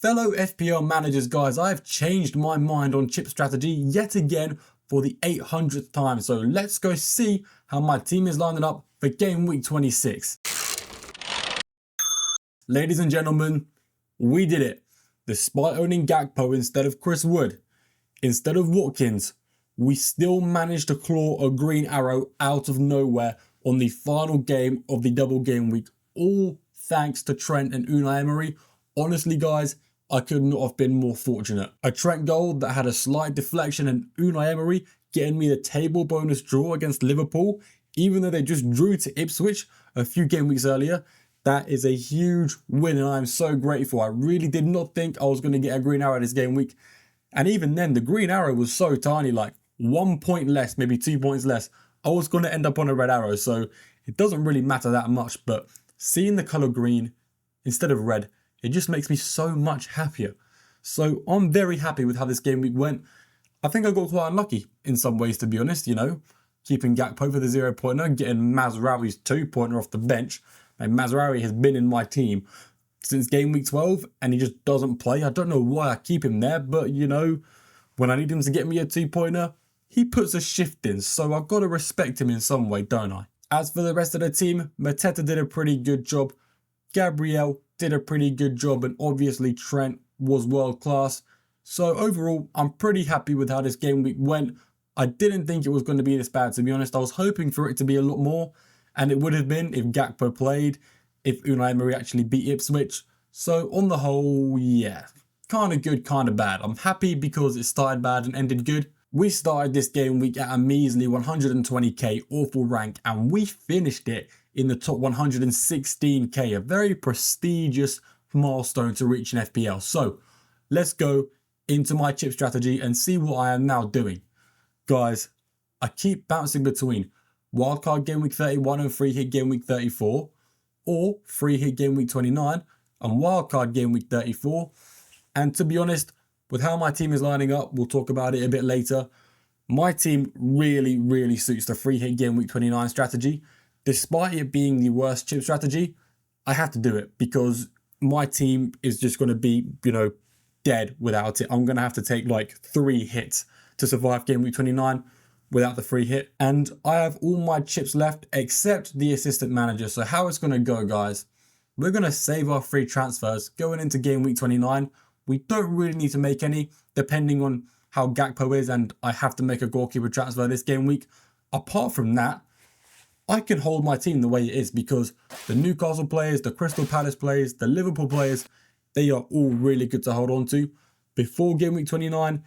Fellow FPL managers, guys, I have changed my mind on chip strategy yet again for the 800th time. So let's go see how my team is lining up for game week 26. Ladies and gentlemen, we did it. Despite owning Gakpo instead of Chris Wood, instead of Watkins, we still managed to claw a green arrow out of nowhere on the final game of the double game week. All thanks to Trent and Unai Emery. Honestly, guys, I could not have been more fortunate. A Trent goal that had a slight deflection and Unai Emery getting me the table bonus draw against Liverpool, even though they just drew to Ipswich a few game weeks earlier. That is a huge win and I'm so grateful. I really did not think I was going to get a green arrow this game week. And even then, the green arrow was so tiny, like 1 point less, maybe 2 points less. I was going to end up on a red arrow, so it doesn't really matter that much. But seeing the colour green instead of red, it just makes me so much happier. So I'm very happy with how this game week went. I think I got quite unlucky in some ways, to be honest, you know. Keeping Gakpo for the 0-pointer, getting Mazraoui's 2-pointer off the bench. And Mazraoui has been in my team since game week 12 and he just doesn't play. I don't know why I keep him there, but you know, when I need him to get me a 2-pointer, he puts a shift in. So I've got to respect him in some way, don't I? As for the rest of the team, Mateta did a pretty good job. Gabriel did a pretty good job, and obviously Trent was world class. So overall, I'm pretty happy with how this game week went. I didn't think it was going to be this bad, to be honest. I was hoping for it to be a lot more, and it would have been if Gakpo played, if Unai Emery actually beat Ipswich. So on the whole, yeah, kind of good, kind of bad. I'm happy because it started bad and ended good. We started this game week at a measly 120k awful rank, and we finished it in the top 116k, a very prestigious milestone to reach in FPL. So let's go into my chip strategy and see what I am now doing. Guys, I keep bouncing between wildcard game week 31 and free hit game week 34, or free hit game week 29 and wildcard game week 34. And to be honest, with how my team is lining up, we'll talk about it a bit later, my team really suits the free hit game week 29 strategy. Despite it being the worst chip strategy, I have to do it because my team is just going to be, you know, dead without it. I'm going to have to take like 3 hits to survive game week 29 without the free hit. And I have all my chips left except the assistant manager. So how it's going to go, guys, we're going to save our free transfers going into game week 29. We don't really need to make any, depending on how Gakpo is, and I have to make a goalkeeper transfer this game week. Apart from that, I can hold my team the way it is because the Newcastle players, the Crystal Palace players, the Liverpool players, they are all really good to hold on to before game week 29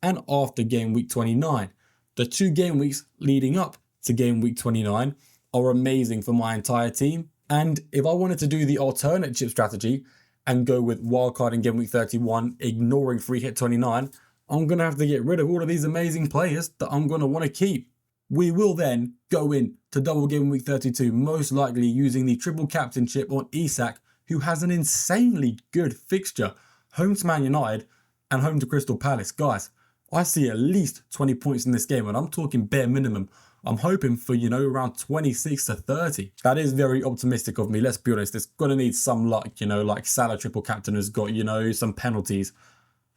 and after game week 29. The 2 game weeks leading up to game week 29 are amazing for my entire team. And if I wanted to do the alternate chip strategy and go with wildcard in game week 31, ignoring free hit 29, I'm going to have to get rid of all of these amazing players that I'm going to want to keep. We will then go in to double game week 32, most likely using the triple captainship on Isak, who has an insanely good fixture. Home to Man United and home to Crystal Palace. Guys, I see at least 20 points in this game, and I'm talking bare minimum. I'm hoping for, you know, around 26 to 30. That is very optimistic of me, let's be honest. It's going to need some luck, you know, like Salah triple captain has got, you know, some penalties.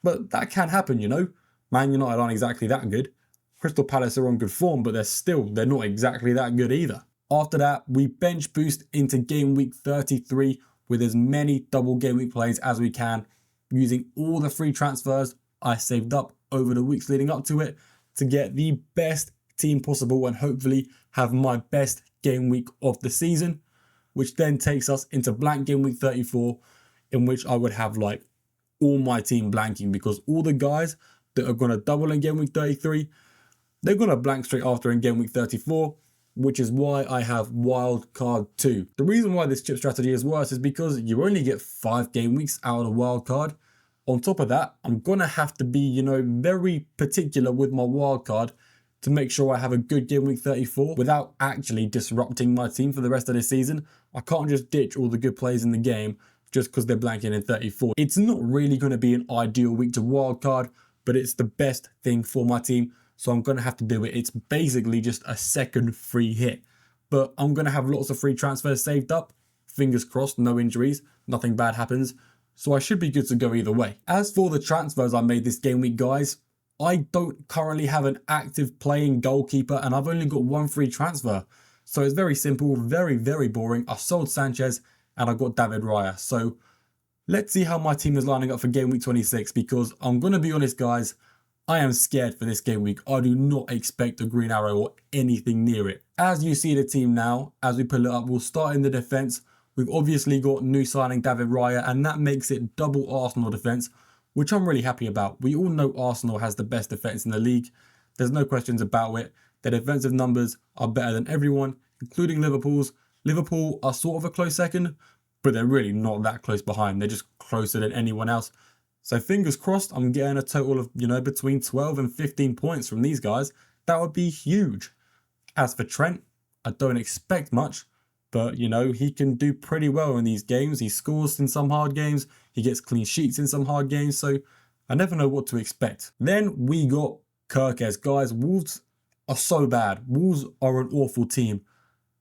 But that can happen, you know. Man United aren't exactly that good. Crystal Palace are on good form, but they're not exactly that good either. After that, we bench boost into game week 33 with as many double game week plays as we can, using all the free transfers I saved up over the weeks leading up to it to get the best team possible and hopefully have my best game week of the season, which then takes us into blank game week 34, in which I would have like all my team blanking because all the guys that are going to double in game week 33, they're going to blank straight after in game week 34, which is why I have wild card 2. The reason why this chip strategy is worse is because you only get 5 game weeks out of a wild card. On top of that, I'm going to have to be, you know, very particular with my wild card to make sure I have a good game week 34 without actually disrupting my team for the rest of the season. I can't just ditch all the good players in the game just because they're blanking in 34. It's not really going to be an ideal week to wildcard, but it's the best thing for my team. So I'm going to have to do it. It's basically just a second free hit. But I'm going to have lots of free transfers saved up. Fingers crossed, no injuries, nothing bad happens. so I should be good to go either way. As for the transfers I made this game week, guys, I don't currently have an active playing goalkeeper and I've only got one free transfer. So it's very simple, very, very boring. I sold Sanchez and I got David Raya. So let's see how my team is lining up for game week 26, because I'm going to be honest, guys, I am scared for this game week. I do not expect a green arrow or anything near it. As you see the team now, as we pull it up, we'll start in the defence. We've obviously got new signing David Raya, and that makes it double Arsenal defence, which I'm really happy about. We all know Arsenal has the best defence in the league. There's no questions about it. Their defensive numbers are better than everyone, including Liverpool's. Liverpool are sort of a close second, but they're really not that close behind. They're just closer than anyone else. So fingers crossed, I'm getting a total of, between 12 and 15 points from these guys. That would be huge. As for Trent, I don't expect much, but, he can do pretty well in these games. He scores in some hard games. He gets clean sheets in some hard games. So I never know what to expect. Then we got Kirkes. Guys, Wolves are so bad. Wolves are an awful team.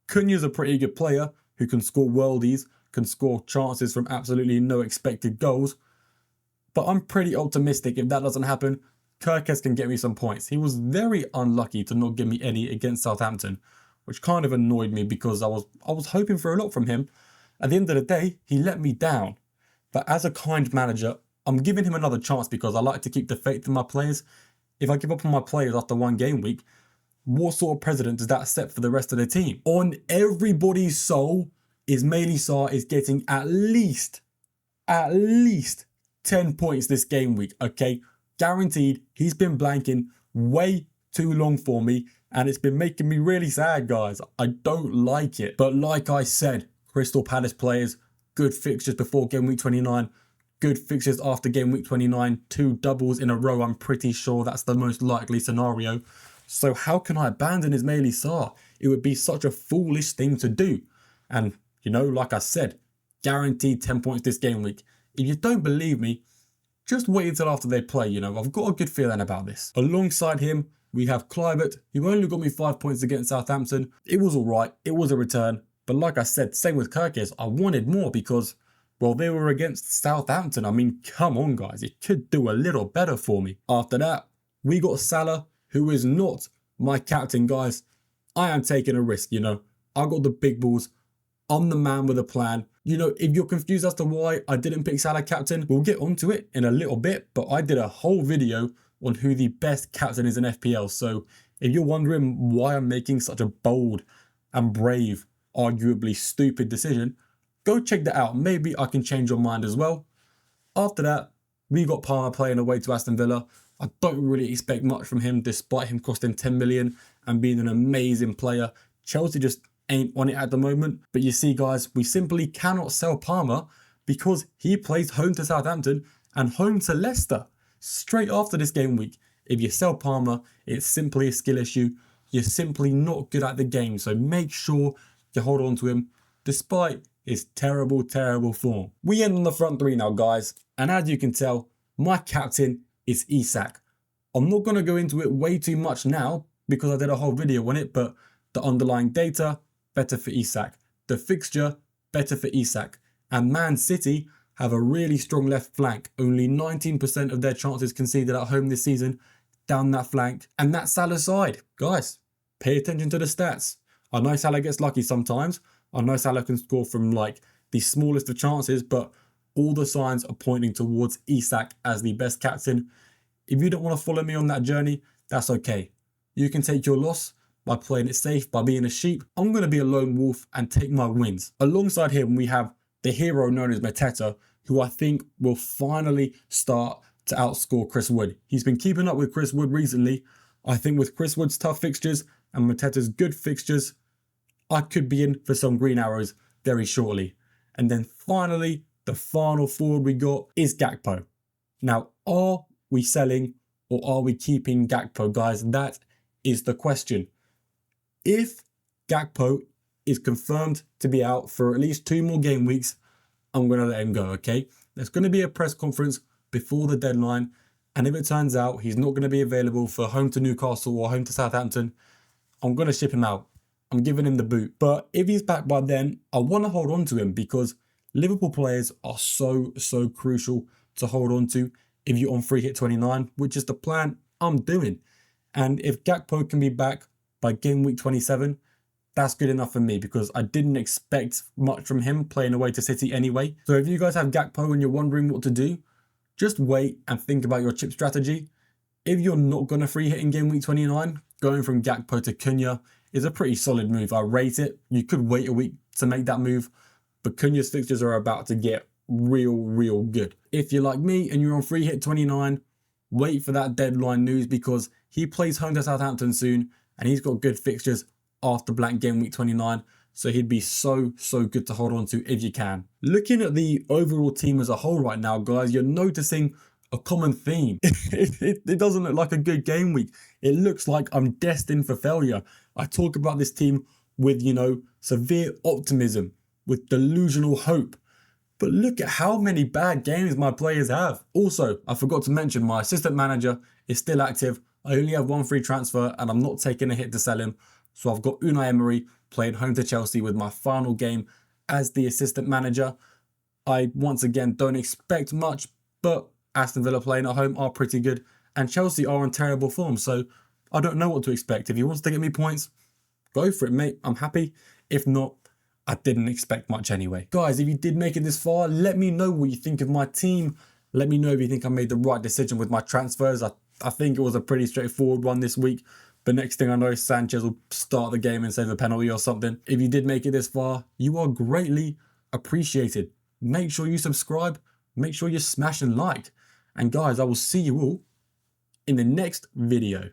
Cunha's a pretty good player who can score worldies, can score chances from absolutely no expected goals. But I'm pretty optimistic if that doesn't happen, Kirkes can get me some points. He was very unlucky to not give me any against Southampton, which kind of annoyed me because I was hoping for a lot from him. At the end of the day, he let me down. But as a kind manager, I'm giving him another chance because I like to keep the faith in my players. If I give up on my players after one game week, what sort of precedent does that set for the rest of the team? On everybody's soul, Ismail Sarr is getting at least 10 points this game week, okay? Guaranteed. He's been blanking way too long for me, and it's been making me really sad, guys. I don't like it. But like I said, Crystal Palace players, good fixtures before game week 29, good fixtures after game week 29, 2 doubles in a row. I'm pretty sure that's the most likely scenario. So how can I abandon Ismail Sarr? It would be such a foolish thing to do. And, like I said, guaranteed 10 points this game week. If you don't believe me, just wait until after they play, I've got a good feeling about this. Alongside him, we have Kluivert, who only got me 5 points against Southampton. It was alright, it was a return. But like I said, same with Kirkes, I wanted more because, well, they were against Southampton. I mean, come on, guys, it could do a little better for me. After that, we got Salah, who is not my captain, guys. I am taking a risk, I got the big balls. I'm the man with a plan. If you're confused as to why I didn't pick Salah captain, we'll get onto it in a little bit, but I did a whole video on who the best captain is in FPL. So if you're wondering why I'm making such a bold and brave, arguably stupid decision, go check that out. Maybe I can change your mind as well. After that, we got Palmer playing away to Aston Villa. I don't really expect much from him, despite him costing 10 million and being an amazing player. Chelsea just ain't on it at the moment. But you see, guys, we simply cannot sell Palmer because he plays home to Southampton and home to Leicester straight after this game week. If you sell Palmer, it's simply a skill issue. You're simply not good at the game. So make sure you hold on to him despite his terrible, terrible form. We end on the front three now, guys. And as you can tell, my captain is Isak. I'm not going to go into it way too much now because I did a whole video on it, but the underlying data, better for Isak. The fixture, better for Isak. And Man City have a really strong left flank. Only 19% of their chances conceded at home this season down that flank. And that's Salah's side. Guys, pay attention to the stats. I know Salah gets lucky sometimes. I know Salah can score from the smallest of chances, but all the signs are pointing towards Isak as the best captain. If you don't want to follow me on that journey, that's okay. You can take your loss by playing it safe, by being a sheep. I'm going to be a lone wolf and take my wins. Alongside him, we have the hero known as Mateta, who I think will finally start to outscore Chris Wood. He's been keeping up with Chris Wood recently. I think with Chris Wood's tough fixtures and Mateta's good fixtures, I could be in for some green arrows very shortly. And then finally, the final forward we got is Gakpo. Now, are we selling or are we keeping Gakpo, guys? That is the question. If Gakpo is confirmed to be out for at least 2 more game weeks, I'm going to let him go, okay? There's going to be a press conference before the deadline, and if it turns out he's not going to be available for home to Newcastle or home to Southampton, I'm going to ship him out. I'm giving him the boot. But if he's back by then, I want to hold on to him because Liverpool players are so crucial to hold on to if you're on free hit 29, which is the plan I'm doing. And if Gakpo can be back by game week 27, that's good enough for me because I didn't expect much from him playing away to City anyway. So if you guys have Gakpo and you're wondering what to do, just wait and think about your chip strategy. If you're not going to free hit in game week 29, going from Gakpo to Cunha is a pretty solid move. I rate it. You could wait a week to make that move, but Cunha's fixtures are about to get real good. If you're like me and you're on free hit 29, wait for that deadline news because he plays home to Southampton soon and he's got good fixtures after blank game week 29. So he'd be so good to hold on to if you can. Looking at the overall team as a whole right now, guys, you're noticing a common theme. It doesn't look like a good game week. It looks like I'm destined for failure. I talk about this team with, severe optimism, with delusional hope. But look at how many bad games my players have. Also, I forgot to mention my assistant manager is still active. I only have one free transfer and I'm not taking a hit to sell him. So I've got Unai Emery playing home to Chelsea with my final game as the assistant manager. I, once again, don't expect much, but Aston Villa playing at home are pretty good and Chelsea are in terrible form. So I don't know what to expect. If he wants to get me points, go for it, mate. I'm happy. If not, I didn't expect much anyway. Guys, if you did make it this far, let me know what you think of my team. Let me know if you think I made the right decision with my transfers. I think it was a pretty straightforward one this week. But next thing I know, Sanchez will start the game and save a penalty or something. If you did make it this far, you are greatly appreciated. Make sure you subscribe. Make sure you smash and like. And guys, I will see you all in the next video.